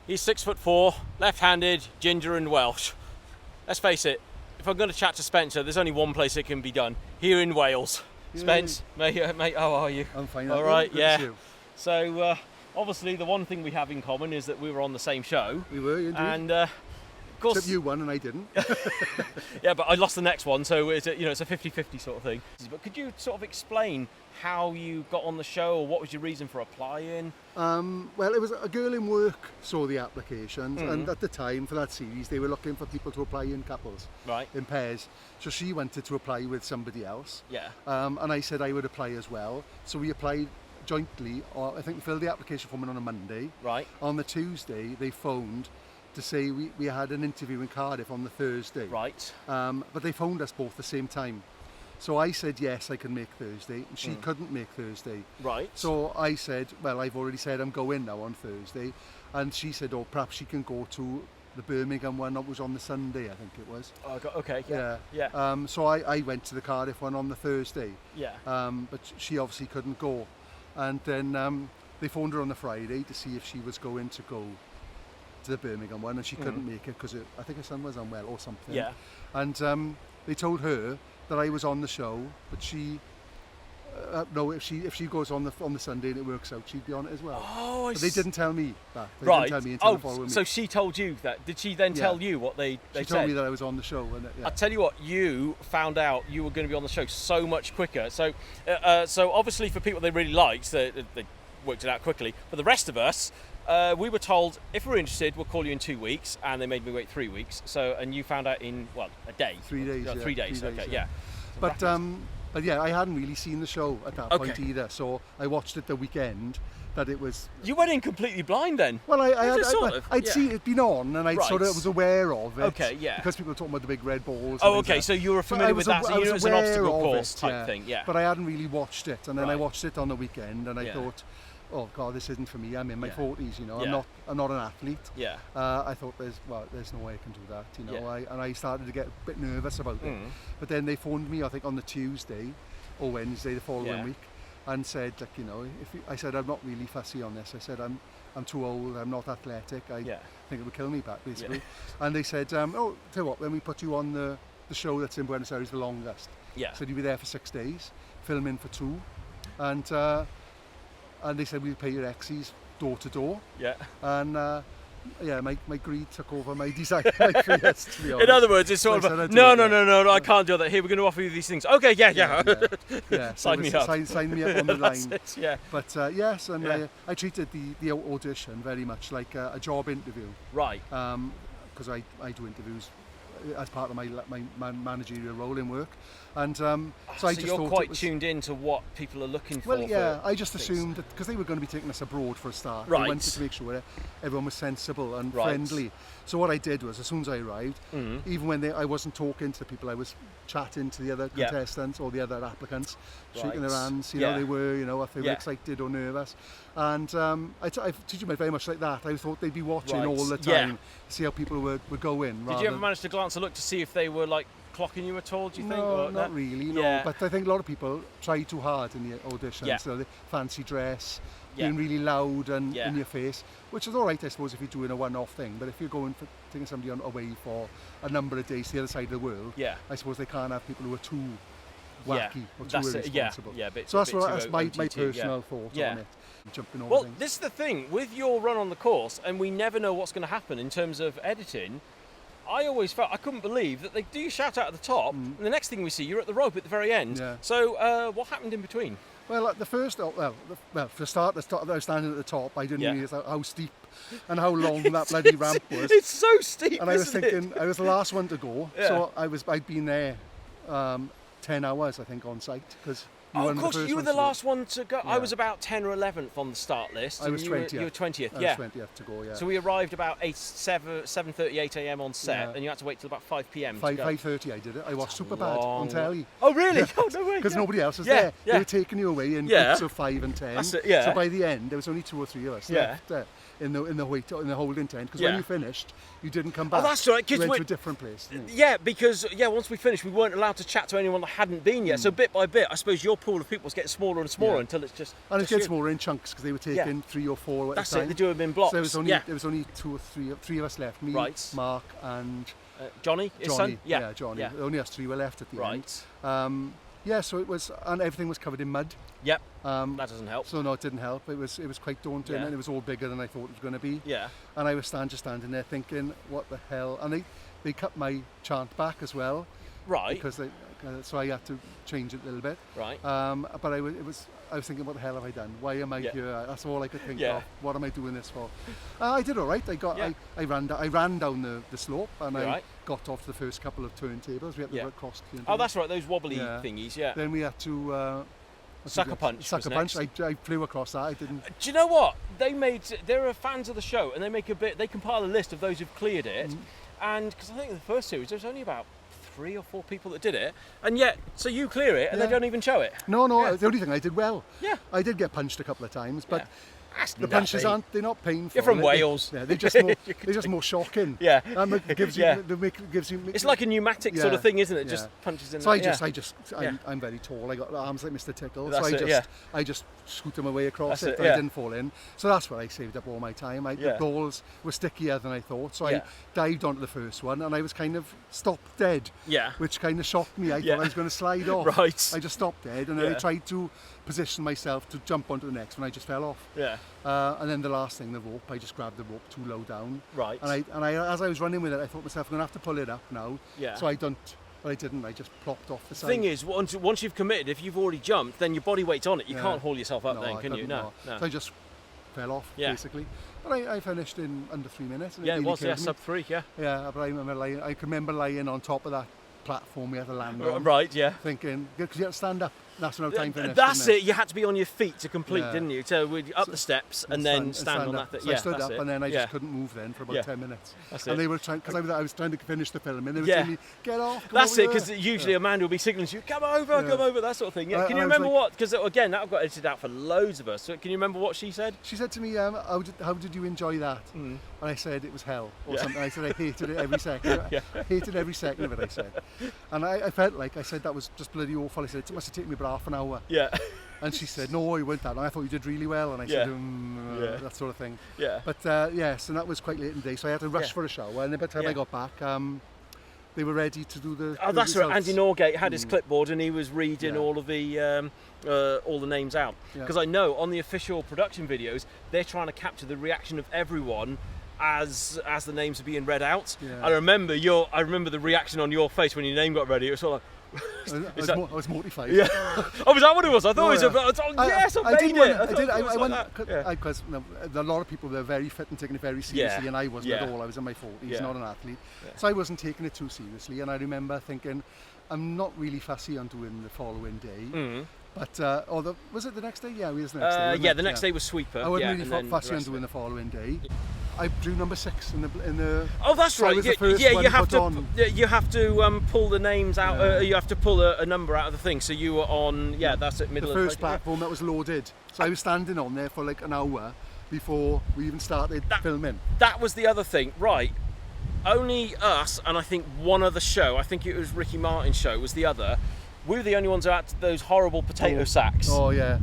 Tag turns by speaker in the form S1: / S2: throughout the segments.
S1: He's 6'4", left-handed, ginger and Welsh. Let's face it, if I'm going to chat to Spencer, there's only one place it can be done, here in Wales. Yeah. Spence, mate, how are you?
S2: I'm fine.
S1: All right,
S2: Good
S1: yeah.
S2: to see you.
S1: So, obviously, the one thing we have in common is that we were on the same show.
S2: We were, indeed.
S1: And, of course...
S2: Except you won and I didn't.
S1: Yeah, but I lost the next one, so it's a 50-50 sort of thing. But could you sort of explain how you got on the show, or what was your reason for applying?
S2: Well, it was a girl in work saw the applications, and at the time for that series, they were looking for people to apply in couples,
S1: right,
S2: in pairs. So she wanted to apply with somebody else.
S1: Yeah.
S2: And I said I would apply as well. So we applied jointly. Or I think we filled the application form in on a Monday.
S1: Right.
S2: On the Tuesday, they phoned to say we had an interview in Cardiff on the Thursday.
S1: Right.
S2: But they phoned us both at the same time. So I said, yes, I can make Thursday. And she couldn't make Thursday.
S1: Right.
S2: So I said, well, I've already said I'm going now on Thursday. And she said, oh, perhaps she can go to the Birmingham one that was on the Sunday, I think it was.
S1: Oh, okay, yeah.
S2: So I went to the Cardiff one on the Thursday.
S1: Yeah. But
S2: she obviously couldn't go. And then they phoned her on the Friday to see if she was going to go to the Birmingham one, and she couldn't make it because I think her son was unwell or something.
S1: Yeah.
S2: And they told her that I was on the show, but she no, if she goes on the Sunday and it works out, she'd be on it as well.
S1: Oh,
S2: but they didn't tell me that. They
S1: right.
S2: didn't tell me until the following week.
S1: So she told you that. Did she then tell you what they said?
S2: She told me that I was on the show. And
S1: I tell you what, you found out you were going to be on the show so much quicker. So, so obviously for people they really liked, they worked it out quickly. For the rest of us, we were told if we're interested, we'll call you in 2 weeks, and they made me wait 3 weeks. So, and you found out in a day.
S2: 3 days.
S1: 3 days. Okay, yeah.
S2: But yeah, I hadn't really seen the show at that point either. So I watched it the weekend that it was.
S1: You went in completely blind then.
S2: Well, I'd seen it been on, and I sort of was aware of it.
S1: Okay, yeah.
S2: Because people were talking about the big red balls.
S1: Oh, okay. So you were familiar with that. So you knew it was an obstacle course type thing. Yeah.
S2: But I hadn't really watched it, and then I watched it on the weekend, and I thought, oh God, this isn't for me. I'm in my 40s, you know. I'm not an athlete.
S1: Yeah.
S2: I thought there's no way I can do that, you know. And I started to get a bit nervous about it. But then they phoned me, I think on the Tuesday or Wednesday the following week, and said, like, you know, I said I'm not really fussy on this. I said I'm too old. I'm not athletic. I think it would kill me back basically. Yeah. And they said, oh, tell you what, when we put you on the show that's in Buenos Aires the longest. Yeah. So you'll be there for 6 days, filming for 2, and they said we'll pay your exes door to door. Yeah. And my greed took over my desire, my fears, to be honest.
S1: In other words, it's sort of no, I can't do that. Here, we're going to offer you these things. Okay, yeah. Sign me up.
S2: Sign me up on the line.
S1: It, yeah.
S2: But yes, and I treated the audition very much like a job interview. Right. Because I do interviews as part of my managerial role in work, and so I just
S1: you're
S2: thought
S1: quite tuned in to what people are looking for.
S2: Well, yeah, I just assumed that because they were going to be taking us abroad for a start, they wanted to make sure everyone was sensible and friendly. So what I did was, as soon as I arrived, even when I wasn't talking to the people, I was chatting to the other contestants or the other applicants, shaking their hands, you know, they were, you know, if they were excited or nervous. And I treated them very much like that. I thought they'd be watching all the time to see how people were going.
S1: Did you ever manage to glance a look to see if they were like clocking you at all, do you think?
S2: No,
S1: or
S2: not really, no. But I think a lot of people try too hard in the audition. So the fancy dress, being really loud and in your face, which is all right, I suppose, if you're doing a one-off thing. But if you're going for taking somebody away for a number of days to the other side of the world, I suppose they can't have people who are too wacky or too irresponsible. So that's my personal thought on it. Jumping over things.
S1: This is the thing with your run on the course, and we never know what's going to happen in terms of editing. I always felt, I couldn't believe that they do shout out at the top, and the next thing we see, you're at the rope at the very end. Yeah. So what happened in between?
S2: Well, at the first, for a start, I was standing at the top. I didn't realise how steep and how long that bloody ramp was.
S1: It's so steep,
S2: and I was thinking, I was the last one to go, so I'd been there 10 hours, I think, on site, because
S1: of course, you were the last one to go. Yeah. I was about 10 or 11th on the start list.
S2: I was 20th.
S1: You were 20th,
S2: I was 20th to go, yeah.
S1: So we arrived about 7:38 a.m. on set, and you had to wait till about 5 p.m.
S2: 5:30 I did it. I watched Superbad on telly.
S1: Oh, really? Oh, no way.
S2: Because nobody else was there. They were taking you away in groups of 5 and 10.
S1: That's it, yeah.
S2: So by the end, there was only 2 or 3 of us left. in the holding tent, because
S1: Yeah.
S2: when you finished, you didn't come back.
S1: Oh, that's right, 'cause
S2: you went
S1: we-
S2: to a different place. Didn't you?
S1: Yeah, because once we finished, we weren't allowed to chat to anyone that hadn't been yet. So bit by bit, I suppose your pool of people was getting smaller and smaller
S2: Yeah.
S1: until it's just.
S2: And it
S1: just
S2: gets
S1: you.
S2: smaller in chunks because they were taking 3 or 4 at
S1: That's
S2: a time.
S1: it. They do them in blocks.
S2: So there was only 2 or 3 of us left. Me,
S1: Right.
S2: Mark, and
S1: Johnny, his
S2: Johnny.
S1: son. Yeah,
S2: Johnny.
S1: Yeah.
S2: Only us 3 were left at the
S1: Right.
S2: end. Yeah, so it was, and everything was covered in mud.
S1: Yep. That doesn't help.
S2: So no, it didn't help. It was quite daunting,
S1: Yeah.
S2: and it was all bigger than I thought it was going to be.
S1: Yeah.
S2: And I was standing there thinking, what the hell? And they cut my chant back as well,
S1: Right.
S2: because so I had to change it a little bit.
S1: Right.
S2: But I was thinking, what the hell have I done? Why am I
S1: Yeah.
S2: here? That's all I could think
S1: Yeah.
S2: of. What am I doing this for? I did all right.
S1: Yeah.
S2: I ran down the slope, and I
S1: Right.
S2: got off the first couple of turntables. We had to
S1: Yeah.
S2: go across.
S1: Oh, that's right. Those wobbly
S2: Yeah.
S1: thingies. Yeah.
S2: Then we had to
S1: Sucker punch.
S2: Sucker
S1: was
S2: punch.
S1: next.
S2: I flew across that. I didn't.
S1: Do you know what they're fans of the show, and they compile a list of those who've cleared it, and because I think in the first series there was only about 3 or 4 people that did it, and yet so you clear it and they
S2: Yeah.
S1: don't even show it.
S2: No.
S1: Yeah.
S2: The only thing I did well.
S1: Yeah.
S2: I did get punched a couple of times, but.
S1: Yeah. That's
S2: The punches
S1: nothing.
S2: they're not painful.
S1: You're from
S2: They-
S1: Wales.
S2: Yeah, they're just more shocking.
S1: Yeah.
S2: And it gives you,
S1: Yeah.
S2: gives you.
S1: It's like a pneumatic sort of
S2: Yeah.
S1: thing, isn't it?
S2: Yeah.
S1: Just punches in.
S2: So
S1: there. Yeah.
S2: I'm very tall. I got arms like Mr. Tickle.
S1: That's
S2: so
S1: it,
S2: I just scooted my way across
S1: That's
S2: it.
S1: it,
S2: But
S1: yeah.
S2: I didn't fall in. So that's where I saved up all my time.
S1: Yeah.
S2: The balls were stickier than I thought. So
S1: Yeah.
S2: I dived onto the first one, and I was kind of stopped dead.
S1: Yeah.
S2: Which kind of shocked me. I
S1: Yeah.
S2: thought I was going to slide off.
S1: Right.
S2: I just stopped dead, and then
S1: Yeah.
S2: I tried to position myself to jump onto the next one. I just fell off.
S1: Yeah.
S2: And then the last thing, the rope, I just grabbed the rope too low down.
S1: Right.
S2: And I, as I was running with it, I thought myself, I'm going to have to pull it up now.
S1: Yeah.
S2: So I don't, but I didn't. I just plopped off the side.
S1: Thing is, once you've committed, if you've already jumped, then your body weight's on it. You
S2: Yeah.
S1: can't haul yourself up
S2: No,
S1: then,
S2: I
S1: can you?
S2: couldn't,
S1: No.
S2: So I just fell off,
S1: Yeah.
S2: basically. But I finished in under 3 minutes. And
S1: Yeah, it
S2: really
S1: was. Yeah,
S2: killed me.
S1: sub 3. Yeah.
S2: Yeah, but I can remember lying on top of that platform we had to land on.
S1: Right. Yeah.
S2: Thinking, because you had to stand up. That's when time finished.
S1: That's
S2: didn't
S1: it. You had to be on your feet to complete,
S2: Yeah.
S1: didn't you? So we'd up the steps and then stand on
S2: up.
S1: that.
S2: So I stood
S1: that's
S2: up,
S1: it.
S2: and then I
S1: Yeah.
S2: just couldn't move then for about
S1: Yeah.
S2: 10 minutes.
S1: That's
S2: And
S1: it.
S2: they were trying, because I was trying to finish the film, and they were
S1: Yeah.
S2: telling me, get off. come
S1: That's
S2: over
S1: it,
S2: here."
S1: because usually Amanda will be signaling to you, come over, that sort of thing. Yeah. Can you
S2: I was
S1: remember
S2: like-
S1: what? Because again, that got edited out for loads of us. So can you remember what she said?
S2: She said to me, how did you enjoy that? And I said it was hell or
S1: Yeah.
S2: something. I said I hated it every second.
S1: Yeah.
S2: I hated every second of it, I said. And I felt like I said that was just bloody awful. I said it must have taken me about half an hour.
S1: Yeah.
S2: And she said, no, it went that long. I thought you did really well. And I
S1: Yeah.
S2: said,
S1: Yeah.
S2: that sort of thing.
S1: Yeah.
S2: But yes, and that was quite late in the day, so I had to rush
S1: Yeah.
S2: for a shower. And by the time
S1: Yeah.
S2: I got back, they were ready to do the.
S1: Oh,
S2: the
S1: that's right.
S2: results.
S1: Andy Norgate had his clipboard and he was reading
S2: Yeah.
S1: all of the all the names out.
S2: Yeah.
S1: Because I know on the official production videos, they're trying to capture the reaction of everyone as the names are being read out.
S2: Yeah.
S1: I remember the reaction on your face when your name got ready. It was sort of
S2: I was mortified.
S1: yeah. Oh, was that what it was? I thought
S2: Oh,
S1: it was.
S2: yeah.
S1: Yes, I
S2: did
S1: made
S2: one-
S1: it.
S2: I did. I went
S1: Yeah.
S2: because a lot of people were very fit and taking it very seriously,
S1: Yeah.
S2: and I wasn't
S1: Yeah.
S2: at all. I was in my 40s,
S1: Yeah.
S2: not an athlete,
S1: Yeah.
S2: so I wasn't taking it too seriously. And I remember thinking, I'm not really fussy on doing the following day. But was it the next day? Yeah, it was the next day. wasn't
S1: Yeah,
S2: it?
S1: the next day was sweeper.
S2: I wasn't
S1: yeah,
S2: really
S1: and then
S2: fussy
S1: the
S2: on
S1: rest of
S2: doing
S1: it.
S2: the following day. I drew number 6 in the.
S1: Oh, that's
S2: So I
S1: right.
S2: was the
S1: Yeah,
S2: first
S1: yeah,
S2: one
S1: you have
S2: put
S1: to.
S2: on.
S1: You have to pull the names out.
S2: Yeah.
S1: You have to pull a number out of the thing. So you were on. Yeah, that's it.
S2: The
S1: Middle
S2: first
S1: of
S2: platform that was loaded. So I was standing on there for like an hour before we even started filming.
S1: That was the other thing, right? Only us and I think one other show. I think it was Ricky Martin's show. Was the other. We were the only ones who had those horrible potato sacks.
S2: Oh yeah.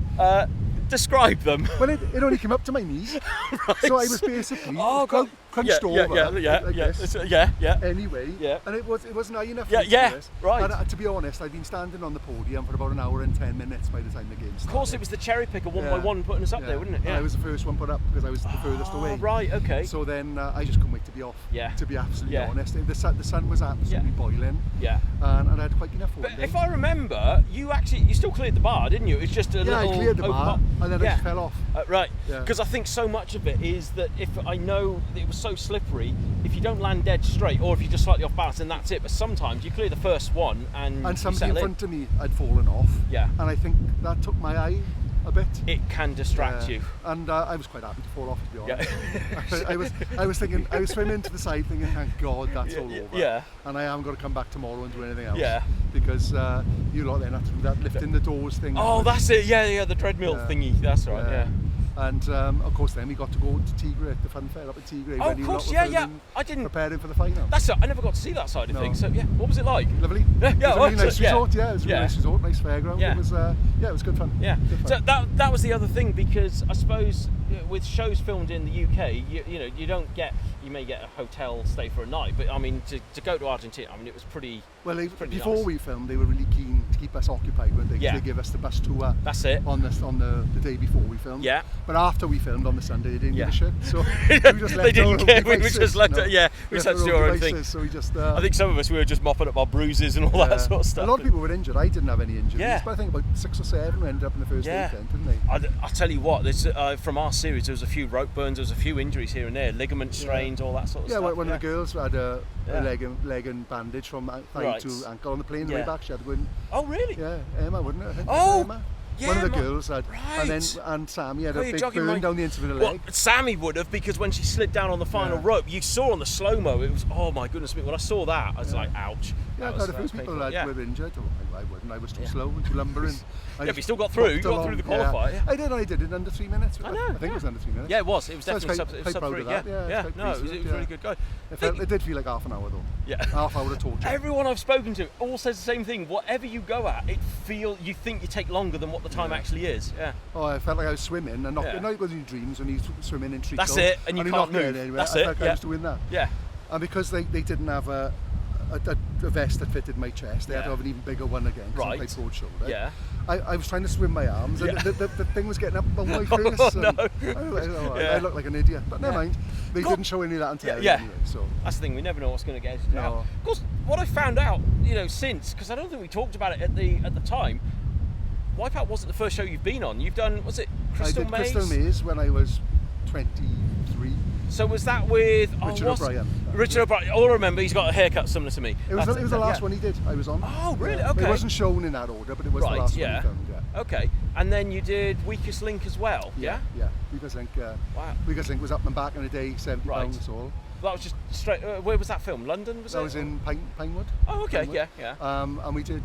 S1: Describe them.
S2: Well, it only came up to my knees,
S1: Right.
S2: so I was basically
S1: God.
S2: crunched over like this.
S1: Yeah.
S2: Anyway,
S1: Yeah.
S2: and it wasn't high enough.
S1: Yeah,
S2: for me to
S1: yeah,
S2: do this.
S1: right.
S2: And to be honest, I'd been standing on the podium for about an hour and 10 minutes by the time the game started.
S1: Of course, it was the cherry picker one by
S2: Yeah.
S1: one putting us up there, wasn't it?
S2: And I was the first one put up because I was the furthest away.
S1: Right. Okay.
S2: So then I just couldn't wait to be off.
S1: Yeah.
S2: To be absolutely
S1: Yeah.
S2: honest, the sun was absolutely boiling,
S1: Yeah.
S2: and I had quite enough
S1: But
S2: one
S1: if
S2: day.
S1: I remember, you still cleared the bar, didn't you? It's just a
S2: Yeah,
S1: little.
S2: I cleared the
S1: open
S2: bar, and then I just fell off.
S1: Right,
S2: Yeah.
S1: because I think so much of it is that if I know that it was so slippery, if you don't land dead straight, or if you're just slightly off balance, then that's it. But sometimes you clear the first one and you
S2: And somebody in
S1: settle
S2: front of me had fallen off.
S1: Yeah.
S2: And I think that took my eye a bit.
S1: It can distract you.
S2: And I was quite happy to fall off, to be honest.
S1: Yeah.
S2: I was thinking, I was swimming to the side thinking, thank God that's all
S1: Yeah,
S2: over.
S1: yeah.
S2: And I am going to come back tomorrow and do anything else.
S1: Yeah.
S2: Because you lot then have to do that lifting the doors thing.
S1: Oh, that's it. Yeah, the treadmill
S2: Yeah.
S1: thingy. That's right. Yeah.
S2: And of course, then we got to go to Tigre at the fun fair up at Tigre.
S1: Oh,
S2: when
S1: of course,
S2: you lot were
S1: yeah.
S2: filming,
S1: I didn't.
S2: preparing for the final.
S1: That's it. I never got to see that side of things. So yeah, what was it like?
S2: Lovely.
S1: Yeah,
S2: It was a really nice
S1: yeah.
S2: resort. Yeah, it was a really nice resort, nice fairground.
S1: Yeah.
S2: It was it was good fun.
S1: Yeah.
S2: Good
S1: So
S2: fun.
S1: that was the other thing, because I suppose with shows filmed in the UK, you don't get, you may get a hotel stay for a night, but I mean to go to Argentina, I mean it was pretty.
S2: Well,
S1: pretty
S2: before
S1: nice.
S2: we filmed, they were really keen to keep us occupied, weren't they? 'Cause
S1: Yeah.
S2: they gave us the bus tour.
S1: That's it.
S2: On the day before we filmed.
S1: Yeah.
S2: But after we filmed on the Sunday, they didn't give
S1: Yeah.
S2: a shit. So we just left
S1: They didn't
S2: our
S1: care.
S2: own
S1: We
S2: devices,
S1: just left
S2: you know?
S1: it. Yeah, we
S2: Left
S1: just had to
S2: our
S1: do our own
S2: devices,
S1: thing.
S2: So we just.
S1: I think some of us, we were just mopping up our bruises and all that sort of stuff.
S2: A lot of people were injured. I didn't have any injuries,
S1: Yeah.
S2: but I think about 6 or 7 ended up in the first
S1: Yeah.
S2: aid tent, didn't they?
S1: I'll tell you what, this, from our series, there was a few rope burns, there was a few injuries here and there, ligament strains, all that sort of
S2: Yeah,
S1: stuff.
S2: one of the girls had a
S1: Yeah.
S2: leg and bandage from thigh
S1: Right.
S2: to ankle on the plane. The
S1: Yeah.
S2: way back, she had to go in.
S1: Oh, really?
S2: Yeah, Emma, wouldn't it? I think
S1: Oh,
S2: Emma.
S1: yeah,
S2: One of the
S1: my-
S2: girls had,
S1: right.
S2: and Sammy had
S1: Oh,
S2: a
S1: you're
S2: big
S1: jogging
S2: burn
S1: my-
S2: down the inside of the
S1: Well,
S2: leg.
S1: Sammy would have, because when she slid down on the final
S2: Yeah.
S1: rope, you saw on the slow-mo, it was, oh my goodness me, when I saw that, I was like, ouch.
S2: Yeah,
S1: That
S2: quite a
S1: that
S2: few people
S1: painful.
S2: that
S1: Yeah.
S2: were injured. Oh, I wouldn't. I was too
S1: Yeah.
S2: slow and too lumbering.
S1: Yeah, but you still got through. You got through the qualifier. Yeah.
S2: I did it under 3 minutes.
S1: I know,
S2: I think it was under 3 minutes.
S1: Yeah, it was. It was
S2: So I was
S1: definitely
S2: quite-
S1: sub,
S2: quite
S1: sub
S2: proud
S1: 3.
S2: of that, yeah,
S1: yeah.
S2: quite
S1: No, it
S2: pleased
S1: was
S2: with
S1: a
S2: it,
S1: really
S2: yeah.
S1: good go.
S2: It did feel like half an hour though.
S1: Yeah.
S2: Half hour of torture.
S1: Everyone I've spoken to all says the same thing. Whatever you go at, you think you take longer than what the time actually is. Yeah.
S2: Oh, I felt like I was swimming and not
S1: Yeah.
S2: because in your dreams when you're swimming in treacle.
S1: That's it, and you
S2: you're
S1: can't
S2: not getting
S1: move.
S2: anywhere.
S1: That's
S2: I
S1: it,
S2: felt like
S1: yeah.
S2: I was doing that.
S1: Yeah.
S2: And because they didn't have a vest that fitted my chest, they had to
S1: Yeah.
S2: have an even bigger one again. 'Cause I'm
S1: Right.
S2: quite broad shoulder.
S1: Yeah.
S2: I was trying to swim my arms and
S1: Yeah.
S2: the thing was getting up on my face.
S1: Oh,
S2: and
S1: no.
S2: I
S1: Yeah.
S2: looked like an idiot, but never
S1: Yeah.
S2: mind. They
S1: God.
S2: didn't show any of that until
S1: Yeah.
S2: anyway. So
S1: That's the thing. We never know what's going to get edited out.
S2: No.
S1: Of course, what I found out, since, because I don't think we talked about it at the time. Wipeout wasn't the first show you've been on. You've done, was it Crystal
S2: I did
S1: Maze?
S2: Crystal Maze when I was 23.
S1: So was that with
S2: Richard O'Brien.
S1: Richard O'Brien. All I remember, he's got a haircut similar to me.
S2: It was
S1: That's
S2: the last
S1: yeah.
S2: one he did. I was on.
S1: Oh, really?
S2: Yeah.
S1: Okay.
S2: It wasn't shown in that order, but it was
S1: Right,
S2: the last
S1: yeah.
S2: one he filmed. Yeah.
S1: Okay, and then you did Weakest Link as well. Yeah.
S2: Yeah. Because I think
S1: Wow.
S2: Because I think was up and back in the day, £70
S1: Right.
S2: all.
S1: That was just straight. Where was that film? London, was it?
S2: That was in Pinewood.
S1: Oh, okay.
S2: Pinewood.
S1: Yeah.
S2: And we did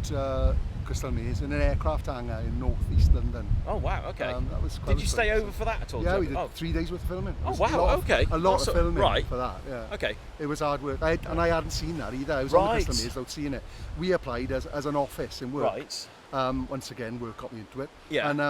S2: Crystal Maze in an aircraft hangar in northeast London.
S1: Oh wow. Okay.
S2: That was quite
S1: Did you stay
S2: exciting.
S1: over for that at all?
S2: Yeah,
S1: So-
S2: we did
S1: Oh,
S2: 3 days worth of filming.
S1: Oh,
S2: It was
S1: wow,
S2: a lot
S1: okay.
S2: A lot
S1: Also-
S2: of filming
S1: right.
S2: for that, yeah.
S1: okay.
S2: It was hard work. I hadn't seen that either. I was on the
S1: Right.
S2: Crystal Maze without seeing it. We applied as an office in work.
S1: Right.
S2: Once again, work got me into it.
S1: Yeah.
S2: And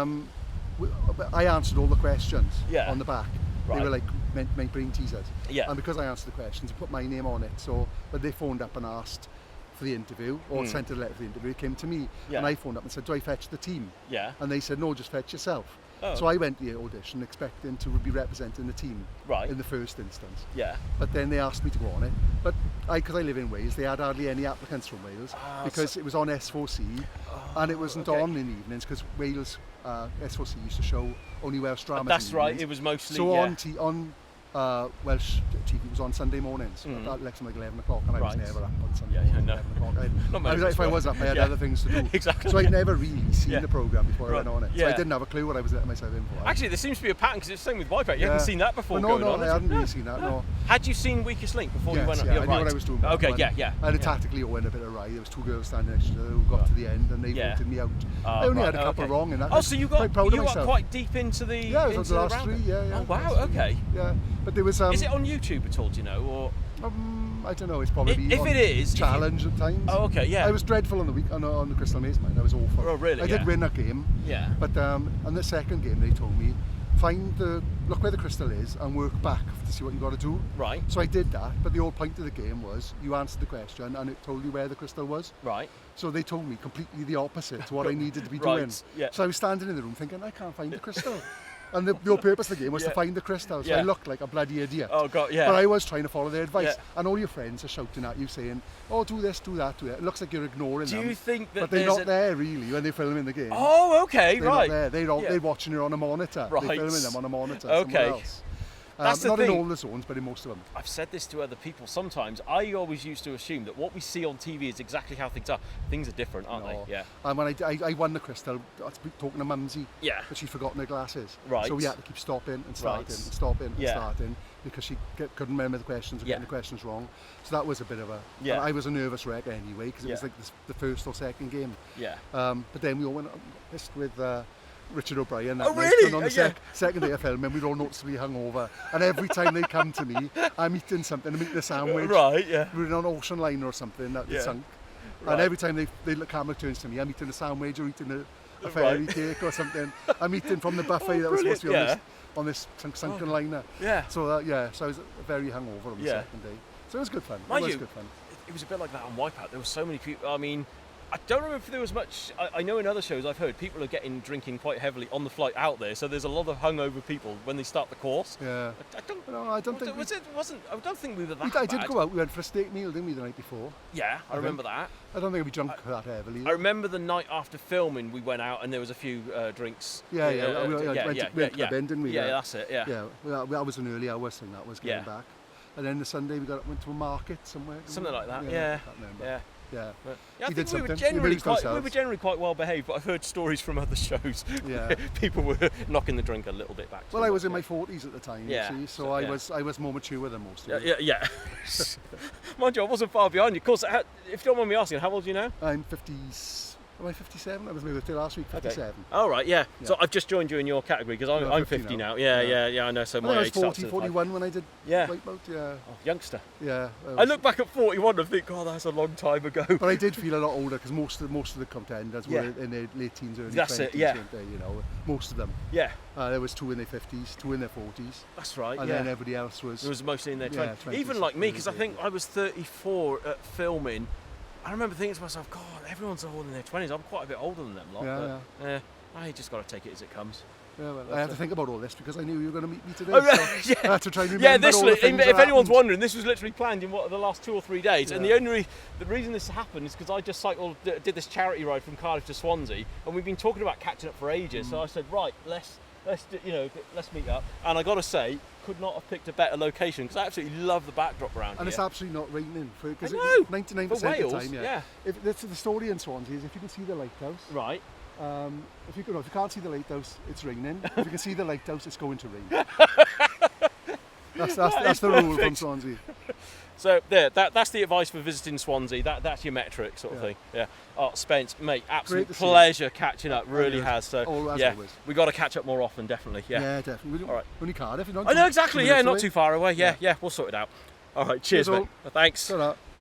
S2: I answered all the questions
S1: Yeah.
S2: on the back.
S1: Right.
S2: They were like my brain teasers.
S1: Yeah.
S2: And because I answered the questions, I put my name on it. So when they phoned up and asked for the interview or sent a letter for the interview, it came to me.
S1: Yeah.
S2: And I phoned up and said, do I fetch the team?
S1: Yeah.
S2: And they said, no, just fetch yourself.
S1: Oh.
S2: So I went to the audition expecting to be representing the team
S1: Right.
S2: in the first instance.
S1: Yeah.
S2: But then they asked me to go on it. But because I live in Wales, they had hardly any applicants from Wales because it was on S4C and it wasn't
S1: okay.
S2: on in the evenings because Wales, S4C used to show only Welsh dramas.
S1: That's
S2: in the
S1: right.
S2: evenings.
S1: It was mostly.
S2: So
S1: yeah.
S2: on Welsh TV, it was on Sunday mornings, like something like 11 o'clock, and I was
S1: Right.
S2: never up on Sunday
S1: Yeah,
S2: morning,
S1: no.
S2: 11 o'clock.
S1: Not many of
S2: if
S1: us
S2: I
S1: were.
S2: was up, I had
S1: Yeah.
S2: other things to do.
S1: Exactly.
S2: So I'd never really seen
S1: Yeah.
S2: the programme before I
S1: Right.
S2: went on it. So
S1: Yeah.
S2: I didn't have a clue what I was letting myself in for.
S1: Actually, there seems to be a pattern because it's the same with Wipeout. You haven't seen that before
S2: Well,
S1: going
S2: no,
S1: on.
S2: I
S1: has
S2: hadn't
S1: it?
S2: really seen that, no.
S1: Had you seen Weakest Link before you
S2: Yes,
S1: went on?
S2: yeah,
S1: You're
S2: I knew
S1: right.
S2: what I was doing. back
S1: Okay,
S2: when.
S1: yeah.
S2: And it
S1: yeah.
S2: tactically went a bit awry. There was 2 girls standing next to each other who got to the end and they
S1: Yeah.
S2: voted me out.
S1: Oh,
S2: I only
S1: right,
S2: had a couple
S1: okay.
S2: wrong in that.
S1: Oh, so you got
S2: quite proud of
S1: you got
S2: myself.
S1: quite deep into the
S2: Yeah, it was
S1: into
S2: the last
S1: round
S2: 3.
S1: then?
S2: Yeah.
S1: Oh wow.
S2: last 3.
S1: Okay.
S2: Yeah, but there was.
S1: Is it on YouTube at all? Do you know? Or
S2: I don't know. It's probably
S1: If
S2: on
S1: it is, if you-
S2: challenge at times.
S1: oh, okay, yeah.
S2: I was dreadful on the week on the Crystal Maze, mate. I was awful.
S1: Oh, really?
S2: I
S1: Yeah.
S2: did win a game,
S1: yeah.
S2: but on the second game they told me look where the crystal is and work back to see what you got to do.
S1: Right.
S2: So I did that, but the whole point of the game was you answered the question and it told you where the crystal was.
S1: Right.
S2: So they told me completely the opposite to what I needed to be
S1: Right,
S2: doing.
S1: yeah.
S2: So I was standing in the room thinking, I can't find the crystal. And the whole purpose of the game was to
S1: Yeah.
S2: find the crystal. So
S1: Yeah.
S2: I looked like a bloody idiot.
S1: Oh god. Yeah.
S2: But I was trying to follow their advice.
S1: Yeah.
S2: And all your friends are shouting at you saying, oh, do this, do that, do that. It looks like you're ignoring
S1: Do
S2: them.
S1: you think that
S2: But they're
S1: there's
S2: not there really when they're filming the game.
S1: Oh, okay,
S2: They're
S1: right.
S2: not there.
S1: Yeah.
S2: They're watching it on a monitor.
S1: Right.
S2: They're filming them on a monitor
S1: Okay.
S2: somewhere else.
S1: That's the
S2: not
S1: thing.
S2: in all the zones, but in most of them.
S1: I've said this to other people sometimes. I always used to assume that what we see on TV is exactly how things are. Things are different, aren't
S2: No.
S1: they? Yeah.
S2: And when I won the crystal, I was talking to Mumsy,
S1: Yeah.
S2: but she'd forgotten her glasses.
S1: Right.
S2: So we had to keep stopping and starting
S1: Right.
S2: and stopping and
S1: Yeah.
S2: starting because she couldn't remember the questions or
S1: Yeah.
S2: getting the questions wrong. So that was a bit of a...
S1: Yeah.
S2: and I was a nervous wreck anyway because it was
S1: Yeah.
S2: like the first or second game.
S1: Yeah.
S2: But then we all went on pissed with Richard O'Brien that
S1: Oh,
S2: night.
S1: really?
S2: And on the
S1: Yeah.
S2: second day of filming, we're all noticeably hungover. And every time they come to me, I'm eating something. I'm eating a sandwich.
S1: Right, yeah.
S2: We're in an ocean liner or something that
S1: Yeah.
S2: sunk.
S1: Right.
S2: And every time the camera turns to me, I'm eating a sandwich or eating a fairy cake or something. I'm eating from the buffet that was supposed to be on this sunken liner.
S1: Yeah.
S2: So so I was very hungover on the second day. So it was good fun.
S1: Mind
S2: it was
S1: you,
S2: good fun.
S1: It was a bit like that on Wipeout. There were so many people. I mean, I don't remember if there was much. I know in other shows I've heard people are drinking quite heavily on the flight out there. So there's a lot of hungover people when they start the course.
S2: Yeah. I don't think.
S1: I don't think we were that
S2: I
S1: bad.
S2: did go out. We went for a steak meal, didn't we, the night before?
S1: Yeah, I remember that.
S2: I don't think we drunk that heavily.
S1: I remember the night after filming, we went out and there was a few drinks.
S2: We went to Club Inn, didn't we?
S1: Yeah, that's it. Yeah.
S2: Yeah, that was an early hours thing. That was getting back. And then the Sunday went to a market somewhere.
S1: Something like that.
S2: Yeah. I can't remember.
S1: Yeah.
S2: Yeah.
S1: Yeah, I
S2: We
S1: think
S2: did
S1: we were
S2: something.
S1: generally quite well behaved, but I've heard stories from other shows.
S2: Yeah.
S1: People were knocking the drink a little bit back.
S2: Well, I was in my 40s at the time,
S1: Yeah.
S2: you see, so I was more mature than most of
S1: Yeah,
S2: them.
S1: yeah. Mind you, I wasn't far behind you. Of course, if you don't mind me asking, how old are you now?
S2: I'm 50s. Am I 57? That was my birthday last week, 57.
S1: Oh, right, yeah. So I've just joined you in your category because I'm 50 now. Yeah, I know. So my
S2: I was
S1: age starts
S2: 40,
S1: to
S2: 41 when I did Wipeout,
S1: Oh, youngster.
S2: Yeah.
S1: I look back at 41 and think, God, that's a long time ago.
S2: But I did feel a lot older because most of the contenders were in their late teens, early 20s, weren't they, you know, most of them.
S1: Yeah.
S2: There was 2 in their 50s, 2 in their 40s.
S1: That's right,
S2: and then everybody else was...
S1: It was mostly in their 20s.
S2: 20s.
S1: Even like me, because I think I was 34 at filming. I remember thinking to myself, God, everyone's all in their 20s. I'm quite a bit older than them lot. I just got to take it as it comes.
S2: Yeah, well, I had to think about all this because I knew you were going to meet me today.
S1: Oh, right,
S2: so I had to try and remember all the things
S1: if
S2: that
S1: anyone's
S2: happened.
S1: wondering, this was literally planned in the last 2 or 3 days. And the reason this happened is because I just did this charity ride from Cardiff to Swansea, and we've been talking about catching up for ages. So I said, right, let's meet up. And I got to say, could not have picked a better location because I absolutely love the backdrop around here.
S2: And it's absolutely not raining. Because 99%
S1: For
S2: of the
S1: Wales,
S2: time, the story in Swansea is if you can see the lighthouse.
S1: Right.
S2: If you can't see the lighthouse, it's raining. If you can see the lighthouse, it's going to rain. That's the rule from Swansea.
S1: So that's the advice for visiting Swansea. That's your metric sort of thing. Yeah. Oh, Spence, mate, absolute pleasure catching up. Really has. So
S2: always.
S1: We got to catch up more often, definitely. Yeah.
S2: Yeah, definitely.
S1: All right.
S2: Only Cardiff, you know.
S1: I know exactly. Yeah, not too far away. Yeah, we'll sort it out. All right. Cheers, mate. Thanks.
S2: Ta-ra.